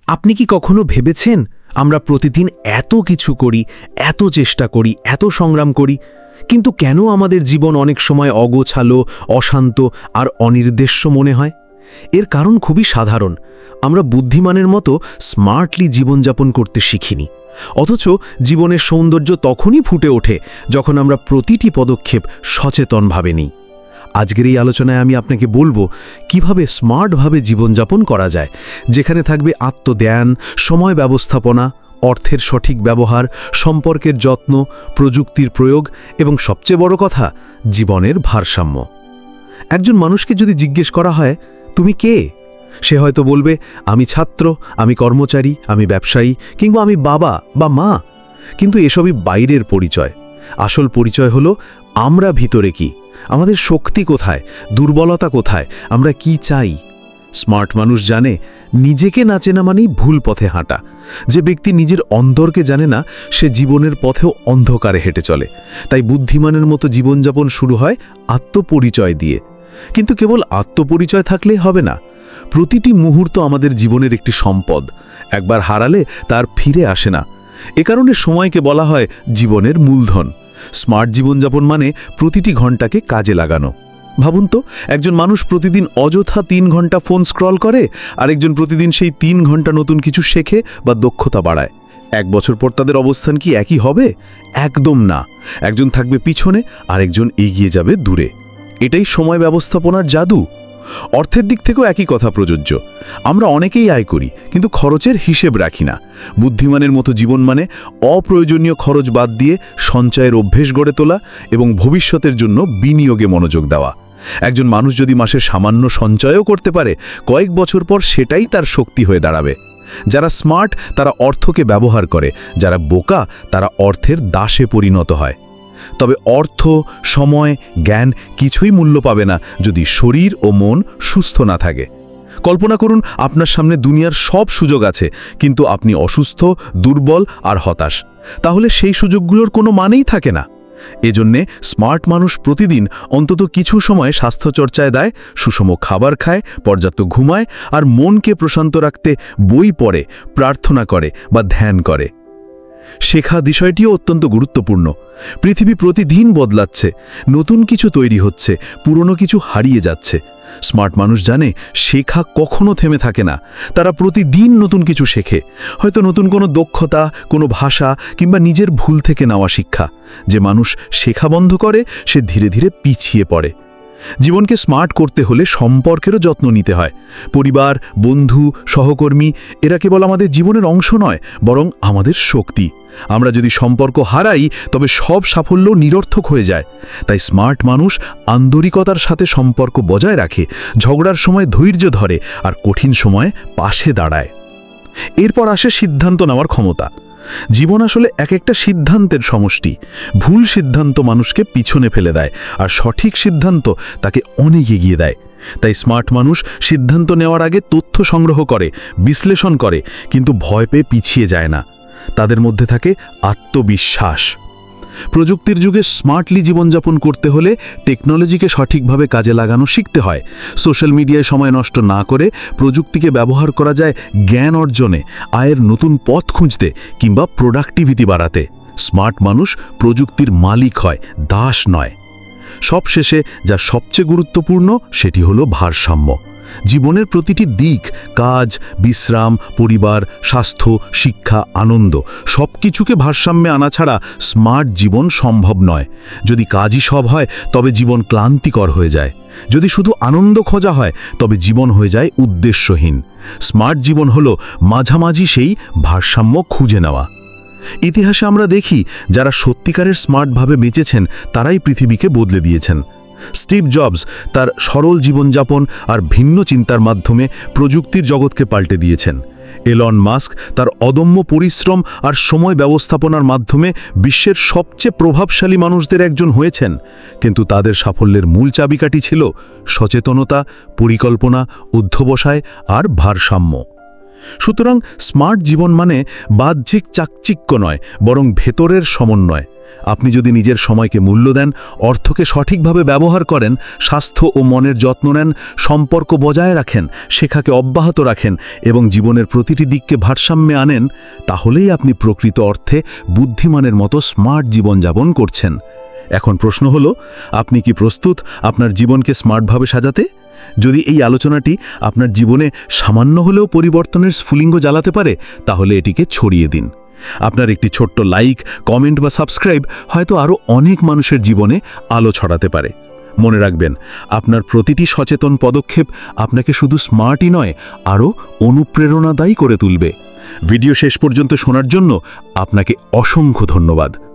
আপনি কি কখনো ভেবেছেন আমরা প্রতিদিন এত কিছু করি, এত চেষ্টা করি, এত সংগ্রাম করি, কিন্তু কেন আমাদের জীবন অনেক সময় অগোছালো, অশান্ত আর অনির্দেশ্য মনে হয়? এর কারণ খুবই সাধারণ। আমরা বুদ্ধিমানের মতো স্মার্টলি জীবনযাপন করতে শিখিনি। অথচ জীবনের সৌন্দর্য তখনই ফুটে ওঠে যখন আমরা প্রতিটি পদক্ষেপ সচেতনভাবে নিই। আজকের এই আলোচনায় আমি আপনাকে বলবো কিভাবে স্মার্টভাবে জীবনযাপন করা যায়, যেখানে থাকবে আত্মজ্ঞান, সময় ব্যবস্থাপনা, অর্থের সঠিক ব্যবহার, সম্পর্কের যত্ন, প্রযুক্তির প্রয়োগ এবং সবচেয়ে বড় কথা, জীবনের ভারসাম্য। একজন মানুষকে যদি জিজ্ঞেস করা হয়, তুমি কে? সে হয়তো বলবে, আমি ছাত্র, আমি কর্মচারী, আমি ব্যবসায়ী, কিংবা আমি বাবা বা মা। কিন্তু এসবই বাইরের পরিচয়। আসল পরিচয় হলো আমরা ভিতরে কি, আমাদের শক্তি কোথায়, দুর্বলতা কোথায়, আমরা কি চাই। স্মার্ট মানুষ জানে নিজেকে না চেনা মানেই ভুল পথে হাঁটা। যে ব্যক্তি নিজের অন্তরকে জানে না, সে জীবনের পথেও অন্ধকারে হেঁটে চলে। তাই বুদ্ধিমানের মতো জীবনযাপন শুরু হয় আত্মপরিচয় দিয়ে। কিন্তু কেবল আত্মপরিচয় থাকলেই হবে না। প্রতিটি মুহূর্ত আমাদের জীবনের একটি সম্পদ। একবার হারালে তার ফিরে আসে না। এ কারণে সময়কে বলা হয় জীবনের মূলধন। স্মার্ট জীবনযাপন মানে প্রতিটি ঘন্টাকে কাজে লাগানো। ভাবুন তো, একজন মানুষ প্রতিদিন অযথা 3 ঘন্টা ফোন স্ক্রল করে, আরেকজন প্রতিদিন সেই 3 ঘন্টা নতুন কিছু শেখে বা দক্ষতা বাড়ায়। 1 বছর পর তাদের অবস্থান কি একই হবে? একদম না। একজন থাকবে পিছনে, আরেকজন এগিয়ে যাবে দূরে। এটাই সময় ব্যবস্থাপনার জাদু। অর্থের দিক থেকেও একই কথা প্রযোজ্য। আমরা অনেকেই আয় করি, কিন্তু খরচের হিসেব রাখি না। বুদ্ধিমানের মতো জীবন মানে অপ্রয়োজনীয় খরচ বাদ দিয়ে সঞ্চয়ের অভ্যেস গড়ে তোলা এবং ভবিষ্যতের জন্য বিনিয়োগে মনোযোগ দেওয়া। একজন মানুষ যদি মাসে সামান্য সঞ্চয়ও করতে পারে, কয়েক বছর পর সেটাই তার শক্তি হয়ে দাঁড়াবে। যারা স্মার্ট তারা অর্থকে ব্যবহার করে, যারা বোকা তারা অর্থের দাসে পরিণত হয়। তবে অর্থ, সময়, জ্ঞান কিছুই মূল্য পাবে না যদি শরীর ও মন সুস্থ না থাকে। কল্পনা করুন, আপনার সামনে দুনিয়ার সব সুযোগ আছে, কিন্তু আপনি অসুস্থ, দুর্বল আর হতাশ। তাহলে সেই সুযোগগুলোর কোনো মানেই থাকে না। এজন্যে স্মার্ট মানুষ প্রতিদিন অন্তত কিছু সময় স্বাস্থ্যচর্চায় দেয়, সুষম খাবার খায়, পর্যাপ্ত ঘুমায় আর মনকে প্রশান্ত রাখতে বই পড়ে, প্রার্থনা করে বা ধ্যান করে। শেখা বিষয়টিও অত্যন্ত গুরুত্বপূর্ণ। পৃথিবী প্রতিদিন বদলাচ্ছে, নতুন কিছু তৈরি হচ্ছে, পুরনো কিছু হারিয়ে যাচ্ছে। স্মার্ট মানুষ জানে শেখা কখনো থেমে থাকে না। তারা প্রতিদিন নতুন কিছু শেখে, হয়তো নতুন কোনো দক্ষতা, কোনো ভাষা কিংবা নিজের ভুল থেকে নেওয়া শিক্ষা। যে মানুষ শেখা বন্ধ করে, সে ধীরে ধীরে পিছিয়ে পড়ে। জীবনকে স্মার্ট করতে হলে সম্পর্কেরও যত্ন নিতে হয়। পরিবার, বন্ধু, সহকর্মী এরা কেবল আমাদের জীবনের অংশ নয়, বরং আমাদের শক্তি। আমরা যদি সম্পর্ক হারাই, তবে সব সাফল্য নিরর্থক হয়ে যায়। তাই স্মার্ট মানুষ আন্তরিকতার সাথে সম্পর্ক বজায় রাখে, ঝগড়ার সময় ধৈর্য ধরে আর কঠিন সময়ে পাশে দাঁড়ায়। এরপর আসে সিদ্ধান্ত নেওয়ার ক্ষমতা। জীবন আসলে এক একটা সিদ্ধান্তের সমষ্টি। ভুল সিদ্ধান্ত মানুষকে পিছনে ফেলে দেয়, আর সঠিক সিদ্ধান্ত তাকে অনেক এগিয়ে দেয়। তাই স্মার্ট মানুষ সিদ্ধান্ত নেওয়ার আগে তথ্য সংগ্রহ করে, বিশ্লেষণ করে, কিন্তু ভয় পেয়ে পিছিয়ে যায় না। তাদের মধ্যে থাকে আত্মবিশ্বাস। প্রযুক্তির যুগে স্মার্টলি জীবনযাপন করতে হলে টেকনোলজিকে সঠিকভাবে কাজে লাগানো শিখতে হয়। সোশ্যাল মিডিয়ায় সময় নষ্ট না করে প্রযুক্তিকে ব্যবহার করা যায় জ্ঞান অর্জনে, আয়ের নতুন পথ খুঁজতে কিংবা প্রোডাক্টিভিটি বাড়াতে। স্মার্ট মানুষ প্রযুক্তির মালিক হয়, দাস নয়। সবশেষে যা সবচেয়ে গুরুত্বপূর্ণ সেটি হলো ভারসাম্য। জীবনের প্রতিটি দিক, কাজ, বিশ্রাম, পরিবার, স্বাস্থ্য, শিক্ষা, আনন্দ সবকিছুকে ভারসাম্যে আনা ছাড়া স্মার্ট জীবন সম্ভব নয়। যদি কাজই সব হয়, তবে জীবন ক্লান্তিকর হয়ে যায়। যদি শুধু আনন্দ খোঁজা হয়, তবে জীবন হয়ে যায় উদ্দেশ্যহীন। স্মার্ট জীবন হলো মাঝামাঝি সেই ভারসাম্য খুঁজে নেওয়া। ইতিহাসে আমরা দেখি যারা সত্যিকারের স্মার্টভাবে বেঁচেছেন তারাই পৃথিবীকে বদলে দিয়েছেন। স্টিভ জবস তার সরল জীবনযাপন আর ভিন্ন চিন্তার মাধ্যমে প্রযুক্তির জগৎকে পাল্টে দিয়েছেন। এলন মাস্ক তার অদম্য পরিশ্রম আর সময় ব্যবস্থাপনার মাধ্যমে বিশ্বের সবচেয়ে প্রভাবশালী মানুষদের একজন হয়েছেন। কিন্তু তাদের সাফল্যের মূল চাবিকাঠি ছিল সচেতনতা, পরিকল্পনা, অধ্যবসায় আর ভারসাম্য। সুতরাং স্মার্ট জীবন মানে বাহ্যিক চাকচিক্য নয়, বরং ভেতরের সমন্বয়। আপনি যদি নিজের সময়কে মূল্য দেন, অর্থকে সঠিকভাবে ব্যবহার করেন, স্বাস্থ্য ও মনের যত্ন নেন, সম্পর্ক বজায় রাখেন, শেখাকে অব্যাহত রাখেন এবং জীবনের প্রতিটি দিককে ভারসাম্যে আনেন, তাহলেই আপনি প্রকৃত অর্থে বুদ্ধিমানের মতো স্মার্ট জীবনযাপন করছেন। এখন প্রশ্ন হলো, আপনি কি প্রস্তুত আপনার জীবনকে স্মার্টভাবে সাজাতে? যদি এই আলোচনাটি আপনার জীবনে সামান্য হলেও পরিবর্তনের স্ফুলিঙ্গ জ্বালাতে পারে, তাহলে এটিকে ছড়িয়ে দিন। আপনার একটি ছোট্ট লাইক, কমেন্ট বা সাবস্ক্রাইব হয়তো আরও অনেক মানুষের জীবনে আলো ছড়াতে পারে। মনে রাখবেন, আপনার প্রতিটি সচেতন পদক্ষেপ আপনাকে শুধু স্মার্টই নয়, আরও অনুপ্রেরণাদায়ী করে তুলবে। ভিডিও শেষ পর্যন্ত শোনার জন্য আপনাকে অসংখ্য ধন্যবাদ।